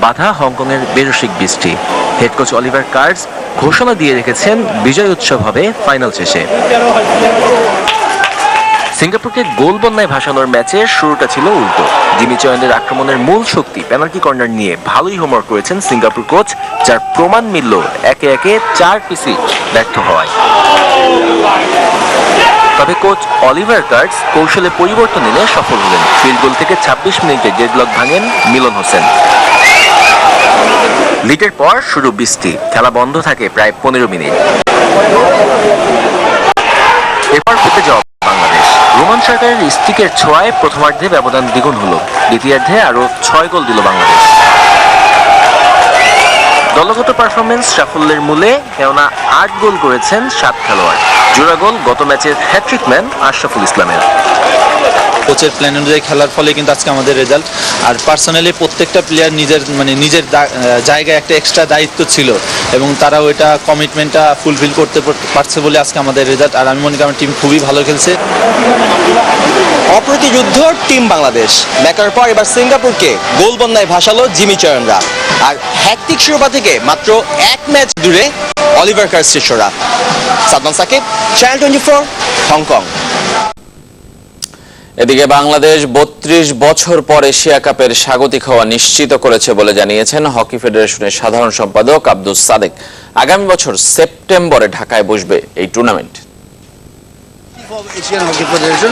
বাধা হংকংয়ের বেরসিক বৃষ্টি। হেড কোচ অলিভার কার্ডস ঘোষণা দিয়ে রেখেছেন বিজয় উৎসব হবে ফাইনাল শেষে। সিঙ্গাপুরকে গোল বন্যায় ভাসানোর ম্যাচের শুরুটা ছিল উল্টো। জিমি চয়নের আক্রমণের মূল শক্তি পেনাল্টি কর্নার নিয়ে ভালোই হোমওয়ার্ক করেছেন সিঙ্গাপুর কোচ, যার প্রমাণ মিলল একে একে 4 পিসি ব্যর্থ হওয়ায়। তবে কোচ অলিভার কার্ডস কৌশলে পরিবর্তন এনে সফল হলেন। ফিল্ড গোল থেকে 26 মিনিটে ডেডলক ভাঙেন মিলন হোসেন। লিডের পর শুরু বৃষ্টি, খেলা বন্ধ থাকে প্রায় 15 মিনিট। এরপর পেতে যাওয়া বাংলাদেশ। রোমান সরকারের স্টিকের ছোঁয়ায় প্রথমার্ধে ব্যবধান দ্বিগুণ হলো, দ্বিতীয়ার্ধে আরো 6 গোল দিল বাংলাদেশ। দলগত পারফরমেন্স সাফল্যের মূলে, কেননা 8 গোল করেছেন 7 খেলোয়াড়। জোড়া গোল গত ম্যাচের হ্যাট্রিক ম্যান আশরাফুল ইসলামের। কোচের প্ল্যান অনুযায়ী খেলার ফলে কিন্তু আজকে আমাদের রেজাল্ট। আর পার্সোনালি প্রত্যেকটা প্লেয়ার নিজের জায়গায় একটা এক্সট্রা দায়িত্ব ছিল এবং তারা ওইটা কমিটমেন্টটা ফুলফিল করতে পারছে বলে আজকে আমাদের রেজাল্ট। আর আমি মনে করি আমার টিম খুবই ভালো খেলছে। অপ্রতিযুদ্ধ টিম বাংলাদেশ ম্যাচের পর এবার সিঙ্গাপুরকে গোল বন্যায় ভাসালো জিমি চয়নরা। আর হ্যাকটিক শিরোপা থেকে মাত্র 1 ম্যাচ দূরে অলিভার কার্ডস শিষ্যরা। Sadman Sakib, channel 24, Hong Kong. এদিকে বাংলাদেশ 32 বছর পর এশিয়া কাপের স্বাগতিক হওয়া নিশ্চিত করেছে বলে জানিয়েছেন হকি ফেডারেশনের সাধারণ সম্পাদক আব্দুস সাদেক। আগামী বছর সেপ্টেম্বরে ঢাকায় বসবে এই টুর্নামেন্ট। এশিয়ান হকি ফেডারেশন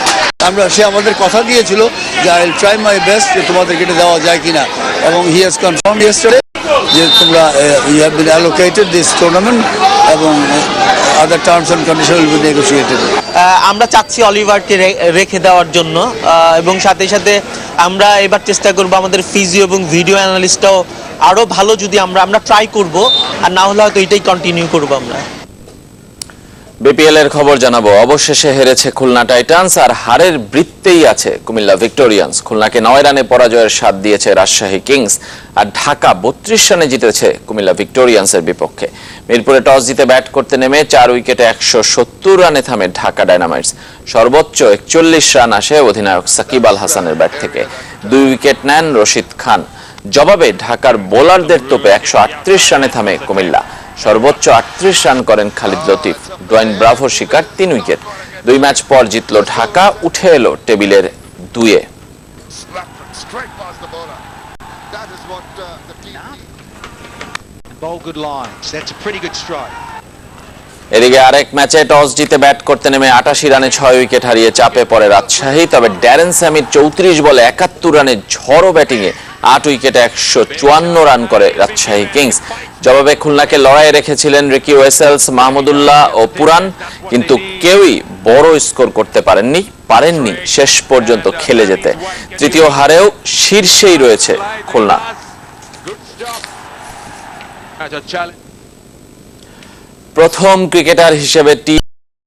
সে আমাদের কথা দিয়েছিল যে I will try my best যে তোমাদেরকে এটা দেওয়া যায় কিনা, এবং হি হ্যাজ কনফার্মড ইয়েস্টারডে যে তোমরা you have been allocated this tournament এবং other terms and condition will be negotiated. আমরা চাচ্ছি অলিভারকে রেখে দেওয়ার জন্য, এবং সাথে সাথে আমরা এবার চেষ্টা করব আমাদের ফিজিও এবং ভিডিও অ্যানালিস্টটাও আরো ভালো, যদি আমরা ট্রাই করব, আর না হলে হয়তো এটাই কন্টিনিউ করব আমরা। বিপিএল এর খবর জানাবো। অবশেষে হেরেছে খুলনা টাইটান্স, আর হারের বৃত্তেই আছে কুমিল্লা ভিক্টোরিয়ান্স। খুলনাকে 9 রানে পরাজয়ের স্বাদ দিয়েছে রাজশাহী কিংস, আর ঢাকা 32 রানে জিতেছে কুমিল্লা ভিক্টোরিয়ান্সের বিপক্ষে। মিরপুরে টস জিতে ব্যাট করতে নেমে 4 উইকেটে 170 রানে থামে ঢাকা ডায়নামাইটস। সর্বোচ্চ 41 রান আসে অধিনায়ক সাকিব আল হাসানের ব্যাট থেকে। 2 উইকেট নেন রশিদ খান। জবাবে ঢাকার বোলারদের তোপে 138 রানে থামে কুমিল্লা। সর্বোচ্চ 38 রান করেন খালিদ লতিফ। ডোয়েন ব্রাভোর শিকার 3 উইকেট। 2 ম্যাচ পর জিতল ঢাকা, উঠে এলো টেবিলের 2-এ। এদিকে আরেক ম্যাচে টস জিতে ব্যাট করতে নেমে 88 রানে 6 উইকেট হারিয়ে চাপে পড়ে রাজশাহী। তবে ড্যারেন স্যামির 34 বলে 71 রানে ঝড়ো ব্যাটিংয়ে 8 উইকেটে 154 রান করে রাজশাহী কিংস। জবাবে খুলনাকে লড়াইয়ে রেখেছিলেন রিকি ওয়েসেলস, মাহমুদুল্লাহ ও পুরান, কিন্তু কেউই বড় স্কোর করতে পারেননি শেষ পর্যন্ত খেলে যেতে। তৃতীয় হারেও শীর্ষেই রয়েছে খুলনা। প্রথম ক্রিকেটার হিসেবে